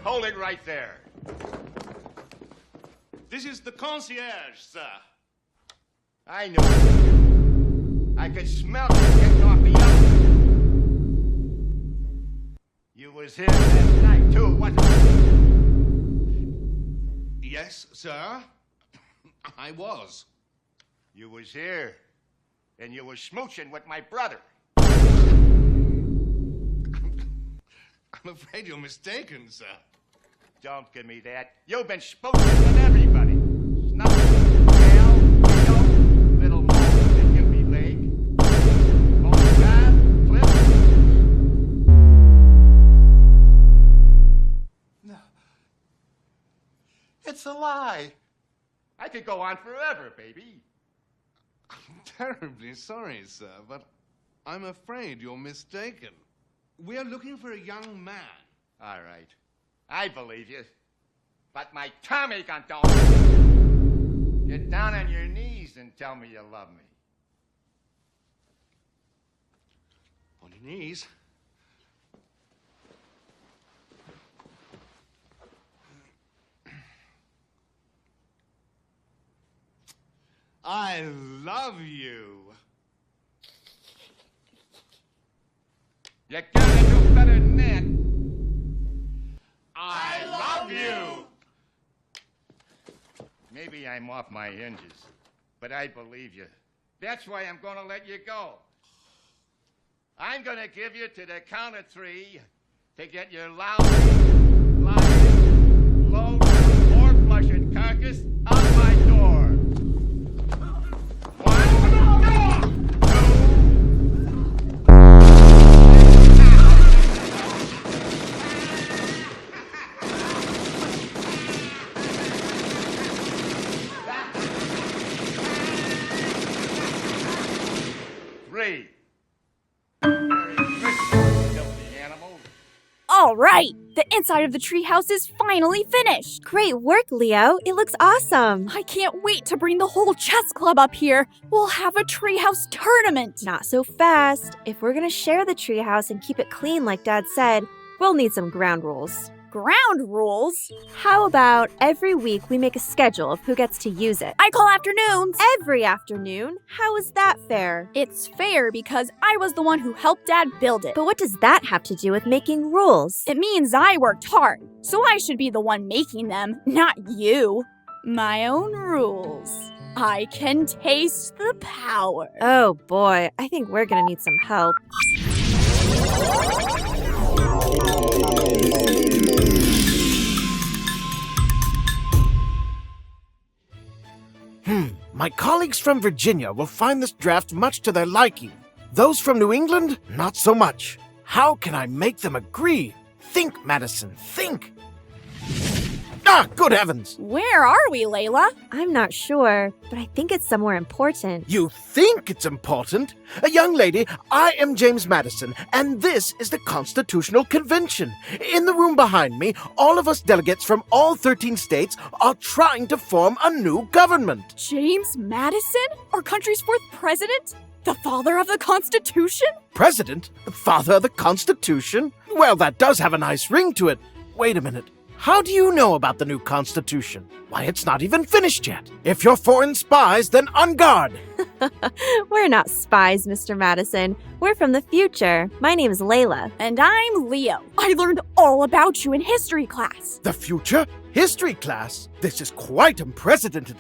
Hold it right there. This is the concierge, sir. I knew it. I could smell you getting off the elevator. You was here last night, too, wasn't you? Yes, sir. I was. You was here, and you was smooching with my brother. I'm afraid you're mistaken, sir. Don't give me that. You've been smooching with everybody. Snuffing, Al, Leo, little Mo, the gimpy leg. Montesquieu, Cliff. No. It's a lie. I could go on forever, baby. I'm terribly sorry, sir, but I'm afraid you're mistaken. We're looking for a young man. All right. I believe you. But my Tommy don't. Get down on your knees and tell me you love me. On your knees? I love you. You gotta do better than that. I love you. Maybe I'm off my hinges, but I believe you. That's why I'm gonna let you go. I'm gonna give you to the count of 3 to get your lousy, lying, low, four-flushing carcass out my door. 1, 3. Merry Christmas, filthy animals. All right, the inside of the treehouse is finally finished. Great work, Leo. It looks awesome. I can't wait to bring the whole chess club up here. We'll have a treehouse tournament. Not so fast. If we're gonna share the treehouse and keep it clean like Dad said, we'll need some ground rules. Ground rules? How about every week we make a schedule of who gets to use it? I call afternoons. Every afternoon? How is that fair? It's fair because I was the one who helped Dad build it. But what does that have to do with making rules? It means I worked hard, so I should be the one making them, not you. My own rules. I can taste the power. Oh boy, I think we're gonna need some help. My colleagues from Virginia will find this draft much to their liking. Those from New England, not so much. How can I make them agree? Think, Madison, think! Ah, good heavens! Where are we, Layla? I'm not sure, but I think it's somewhere important. You think it's important? Young lady, I am James Madison, and this is the Constitutional Convention. In the room behind me, all of us delegates from all 13 states are trying to form a new government. James Madison? Our country's 4th president? The father of the Constitution? President? Father of the Constitution? Well, that does have a nice ring to it. Wait a minute. How do you know about the new Constitution? Why, it's not even finished yet. If you're foreign spies, then on guard. We're not spies, Mr. Madison. We're from the future. My name is Layla. And I'm Leo. I learned all about you in history class. The future? History class? This is quite unprecedented.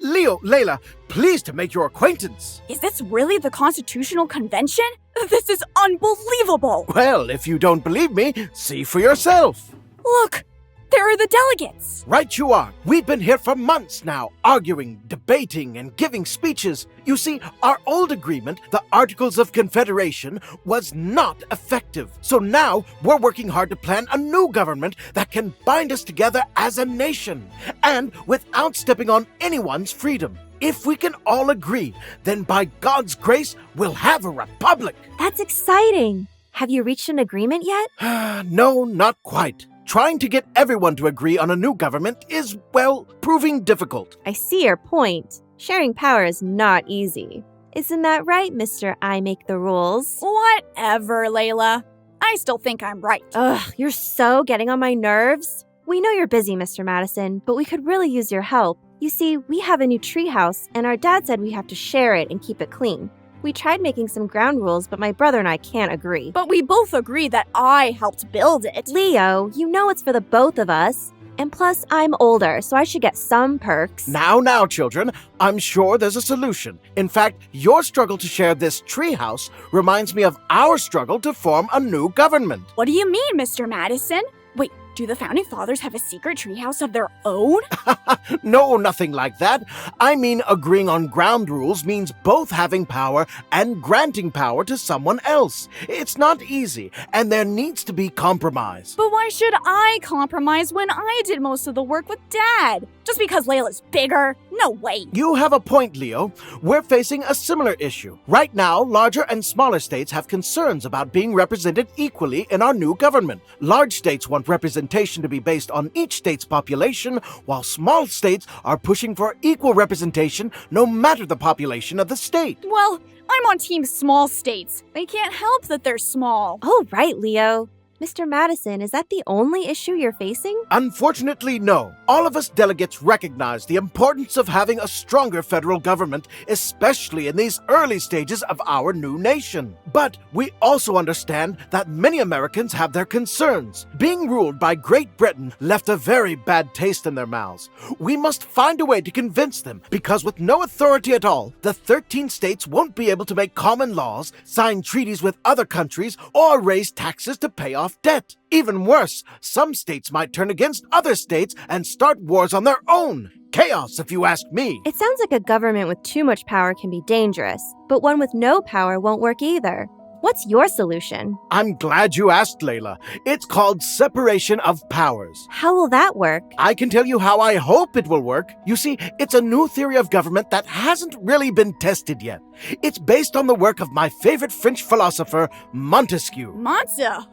Leo, Layla, pleased to make your acquaintance. Is this really the Constitutional Convention? This is unbelievable. Well, if you don't believe me, see for yourself. Look, there are the delegates. Right you are. We've been here for months now, arguing, debating, and giving speeches. You see, our old agreement, the Articles of Confederation, was not effective. So now we're working hard to plan a new government that can bind us together as a nation, and without stepping on anyone's freedom. If we can all agree, then by God's grace, we'll have a republic. That's exciting. Have you reached an agreement yet? No, not quite. Trying to get everyone to agree on a new government is, well, proving difficult. I see your point. Sharing power is not easy. Isn't that right, Mr. I Make the Rules? Whatever, Layla. I still think I'm right. Ugh, you're so getting on my nerves. We know you're busy, Mr. Madison, but we could really use your help. You see, we have a new treehouse, and our dad said we have to share it and keep it clean. We tried making some ground rules, but my brother and I can't agree. But we both agree that I helped build it. Leo, you know it's for the both of us. And plus, I'm older, so I should get some perks. Now, children, I'm sure there's a solution. In fact, your struggle to share this treehouse reminds me of our struggle to form a new government. What do you mean, Mr. Madison? Wait, do the Founding Fathers have a secret treehouse of their own? No, nothing like that. I mean, agreeing on ground rules means both having power and granting power to someone else. It's not easy, and there needs to be compromise. But why should I compromise when I did most of the work with Dad? Just because Layla's bigger? No way. You have a point, Leo. We're facing a similar issue. Right now, larger and smaller states have concerns about being represented equally in our new government. Large states want representation to be based on each state's population, while small states are pushing for equal representation no matter the population of the state. Well, I'm on team small states. They can't help that they're small. Oh, right, Leo. Mr. Madison, is that the only issue you're facing? Unfortunately, no. All of us delegates recognize the importance of having a stronger federal government, especially in these early stages of our new nation. But we also understand that many Americans have their concerns. Being ruled by Great Britain left a very bad taste in their mouths. We must find a way to convince them, because with no authority at all, the 13 states won't be able to make common laws, sign treaties with other countries, or raise taxes to pay off debt. Even worse, some states might turn against other states and start wars on their own. Chaos, if you ask me. It sounds like a government with too much power can be dangerous, but one with no power won't work either. What's your solution? I'm glad you asked, Layla. It's called separation of powers. How will that work? I can tell you how I hope it will work. You see, it's a new theory of government that hasn't really been tested yet. It's based on the work of my favorite French philosopher, Montesquieu.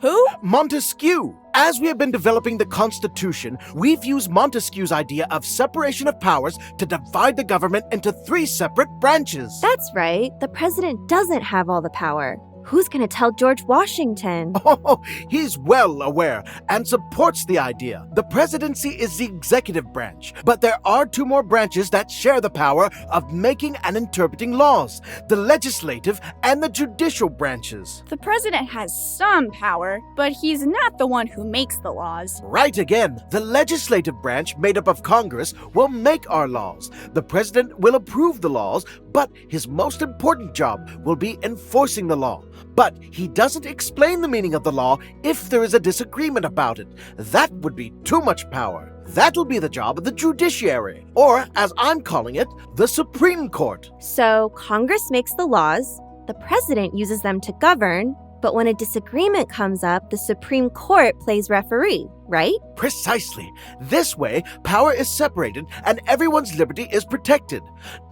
Who? Montesquieu. As we have been developing the Constitution, we've used Montesquieu's idea of separation of powers to divide the government into 3 separate branches. That's right. The president doesn't have all the power. Who's going to tell George Washington? Oh, he's well aware and supports the idea. The presidency is the executive branch, but there are 2 more branches that share the power of making and interpreting laws, the legislative and the judicial branches. The president has some power, but he's not the one who makes the laws. Right again. The legislative branch, made up of Congress, will make our laws. The president will approve the laws, but his most important job will be enforcing the law. But he doesn't explain the meaning of the law if there is a disagreement about it. That would be too much power. That'll be the job of the judiciary, or, as I'm calling it, the Supreme Court. So, Congress makes the laws, the president uses them to govern, but when a disagreement comes up, the Supreme Court plays referee, right? Precisely. This way, power is separated and everyone's liberty is protected.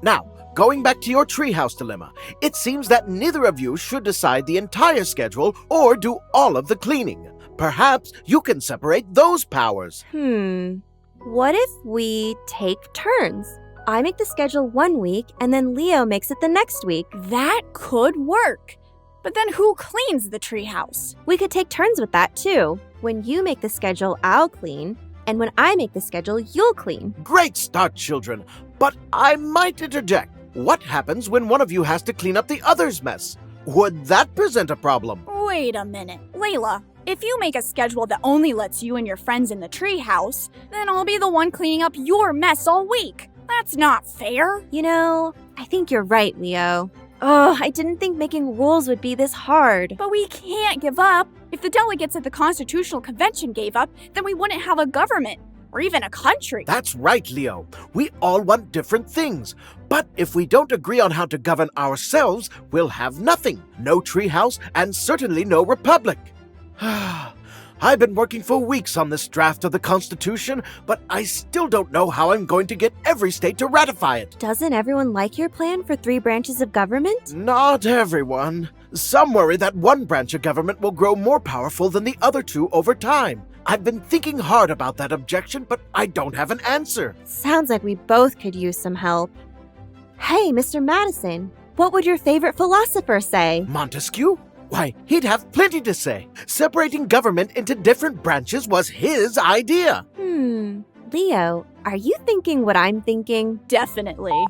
Now, going back to your treehouse dilemma, it seems that neither of you should decide the entire schedule or do all of the cleaning. Perhaps you can separate those powers. What if we take turns? I make the schedule one week and then Leo makes it the next week. That could work. But then who cleans the treehouse? We could take turns with that too. When you make the schedule, I'll clean. And when I make the schedule, you'll clean. Great start, children. But I might interject. What happens when one of you has to clean up the other's mess? Would that present a problem? Wait a minute. Layla, if you make a schedule that only lets you and your friends in the treehouse, then I'll be the one cleaning up your mess all week. That's not fair. You know, I think you're right, Leo. Oh, I didn't think making rules would be this hard. But we can't give up. If the delegates at the Constitutional Convention gave up, then we wouldn't have a government, or even a country. That's right, Leo. We all want different things. But if we don't agree on how to govern ourselves, we'll have nothing. No treehouse, and certainly no republic. I've been working for weeks on this draft of the Constitution, but I still don't know how I'm going to get every state to ratify it. Doesn't everyone like your plan for 3 branches of government? Not everyone. Some worry that one branch of government will grow more powerful than the other 2 over time. I've been thinking hard about that objection, but I don't have an answer. Sounds like we both could use some help. Hey, Mr. Madison, what would your favorite philosopher say? Montesquieu? why, he'd have plenty to say. Separating government into different branches was his idea. Leo, are you thinking what I'm thinking? Definitely.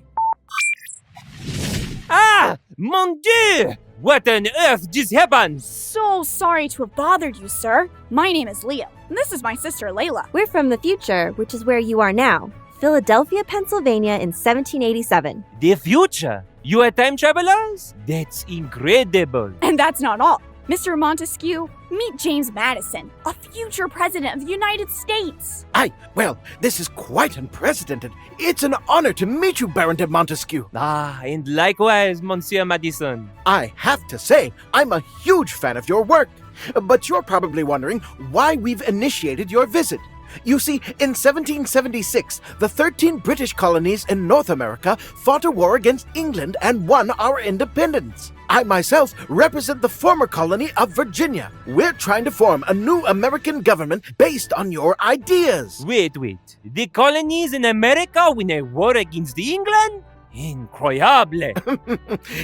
Ah! Mon Dieu! What on earth just happened? So sorry to have bothered you, sir. My name is Leo, and this is my sister Layla. We're from the future, which is where you are now. Philadelphia, Pennsylvania in 1787. The future? You are time travelers? That's incredible. And that's not all. Mr. Montesquieu, meet James Madison, a future president of the United States. Well, this is quite unprecedented. It's an honor to meet you, Baron de Montesquieu. Ah, and likewise, Monsieur Madison. I have to say, I'm a huge fan of your work. But you're probably wondering why we've initiated your visit. You see, in 1776, the 13 British colonies in North America fought a war against England and won our independence. I myself represent the former colony of Virginia. We're trying to form a new American government based on your ideas. Wait. The colonies in America win a war against England? Incroyable.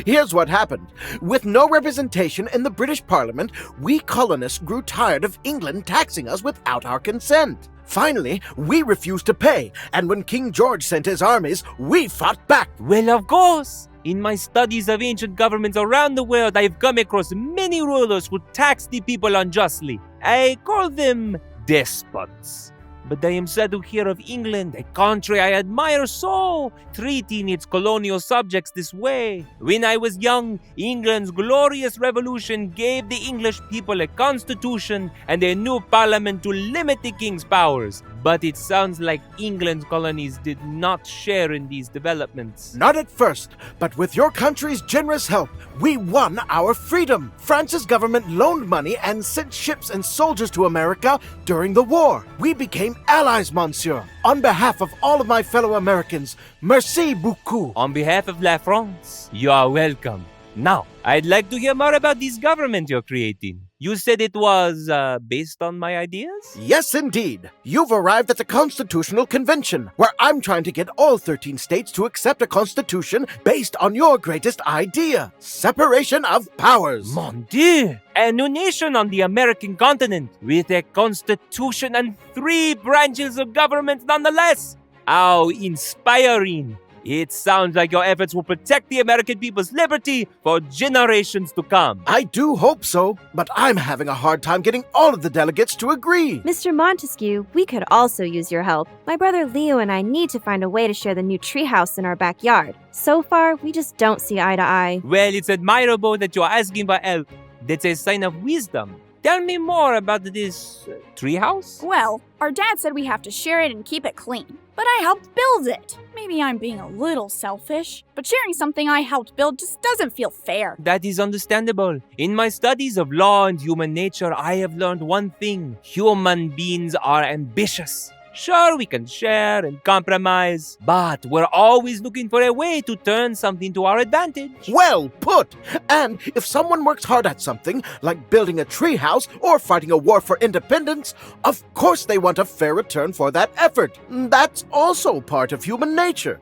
Here's what happened. With no representation in the British Parliament, we colonists grew tired of England taxing us without our consent. Finally, we refused to pay, and when King George sent his armies, we fought back. Well, of course. In my studies of ancient governments around the world, I've come across many rulers who tax the people unjustly. I call them despots. But I am sad to hear of England, a country I admire so, treating its colonial subjects this way. When I was young, England's glorious revolution gave the English people a constitution and a new parliament to limit the king's powers. But it sounds like England's colonies did not share in these developments. Not at first, but with your country's generous help, we won our freedom. France's government loaned money and sent ships and soldiers to America during the war. We became allies, monsieur. On behalf of all of my fellow Americans, merci beaucoup. On behalf of La France, you are welcome. Now, I'd like to hear more about this government you're creating. You said it was based on my ideas? Yes, indeed. You've arrived at the Constitutional Convention, where I'm trying to get all 13 states to accept a constitution based on your greatest idea, separation of powers. Mon Dieu! A new nation on the American continent, with a constitution and 3 branches of government nonetheless. How inspiring! It sounds like your efforts will protect the American people's liberty for generations to come. I do hope so, but I'm having a hard time getting all of the delegates to agree. Mr. Montesquieu, we could also use your help. My brother Leo and I need to find a way to share the new treehouse in our backyard. So far, we just don't see eye to eye. Well, it's admirable that you're asking for help. That's a sign of wisdom. Tell me more about this treehouse. Well, our dad said we have to share it and keep it clean, but I helped build it. Maybe I'm being a little selfish, but sharing something I helped build just doesn't feel fair. That is understandable. In my studies of law and human nature, I have learned one thing. Human beings are ambitious. Sure, we can share and compromise, but we're always looking for a way to turn something to our advantage. Well put! And if someone works hard at something, like building a treehouse or fighting a war for independence, of course they want a fair return for that effort. That's also part of human nature.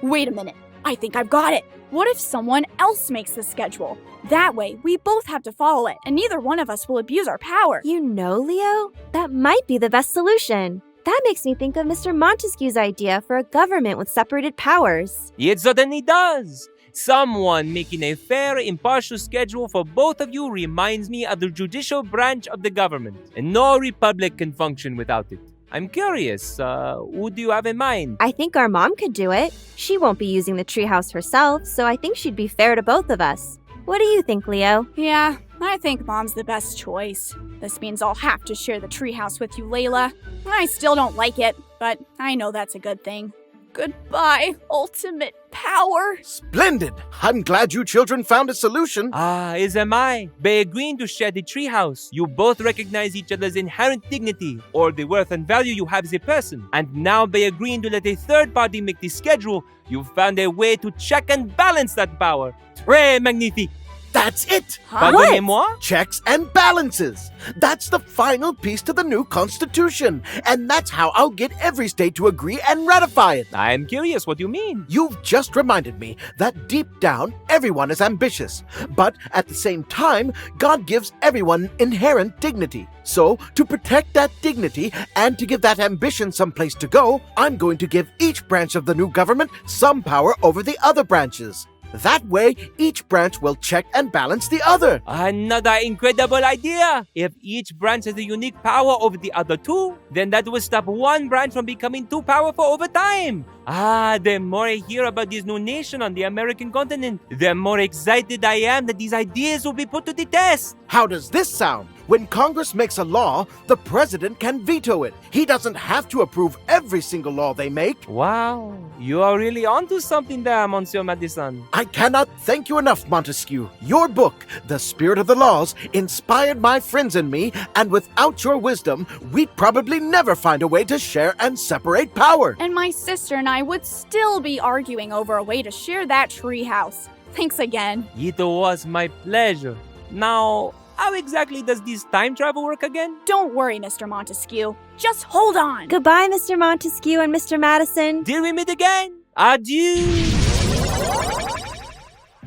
Wait a minute. I think I've got it. What if someone else makes the schedule? That way, we both have to follow it, and neither one of us will abuse our power. You know, Leo, that might be the best solution. That makes me think of Mr. Montesquieu's idea for a government with separated powers. It certainly does. Someone making a fair, impartial schedule for both of you reminds me of the judicial branch of the government, and no republic can function without it. I'm curious, who do you have in mind? I think our mom could do it. She won't be using the treehouse herself, so I think she'd be fair to both of us. What do you think, Leo? Yeah, I think Mom's the best choice. This means I'll have to share the treehouse with you, Layla. I still don't like it, but I know that's a good thing. Goodbye, ultimate power. Splendid! I'm glad you children found a solution. As am I. By agreeing to share the treehouse, you both recognize each other's inherent dignity, or the worth and value you have as a person. And now by agreeing to let a third party make the schedule, you've found a way to check and balance that power. Très magnifique! That's it! Pardonnez-moi? Checks and balances. That's the final piece to the new Constitution. And that's how I'll get every state to agree and ratify it. I'm curious what you mean. You've just reminded me that deep down, everyone is ambitious. But at the same time, God gives everyone inherent dignity. So, to protect that dignity and to give that ambition some place to go, I'm going to give each branch of the new government some power over the other branches. That way, each branch will check and balance the other. Another incredible idea! If each branch has a unique power over the other two, then that will stop one branch from becoming too powerful over time. The more I hear about this new nation on the American continent, the more excited I am that these ideas will be put to the test. How does this sound? When Congress makes a law, the president can veto it. He doesn't have to approve every single law they make. Wow, you are really onto something there, Monsieur Madison. I cannot thank you enough, Montesquieu. Your book, The Spirit of the Laws, inspired my friends and me, and without your wisdom, we'd probably never find a way to share and separate power. And my sister and I would still be arguing over a way to share that treehouse. Thanks again. It was my pleasure. Now, how exactly does this time travel work again? Don't worry, Mr. Montesquieu. Just hold on. Goodbye, Mr. Montesquieu and Mr. Madison. Till we meet again. Adieu.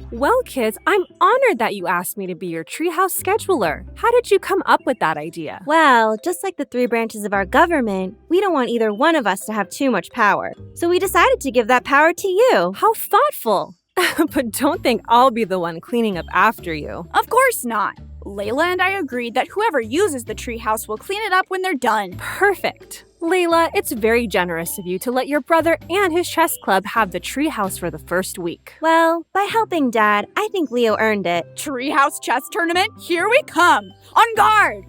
Well, kids, I'm honored that you asked me to be your treehouse scheduler. How did you come up with that idea? Well, just like the three branches of our government, we don't want either one of us to have too much power. So we decided to give that power to you. How thoughtful. But don't think I'll be the one cleaning up after you. Of course not. Layla and I agreed that whoever uses the treehouse will clean it up when they're done. Perfect. Layla, it's very generous of you to let your brother and his chess club have the treehouse for the first week. Well, by helping Dad, I think Leo earned it. Treehouse chess tournament, here we come. On guard.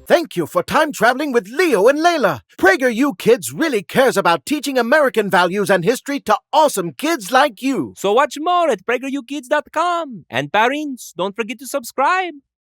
Thank you for time traveling with Leo and Layla. PragerU Kids really cares about teaching American values and history to awesome kids like you. So watch more at PragerUKids.com. And parents, don't forget to subscribe.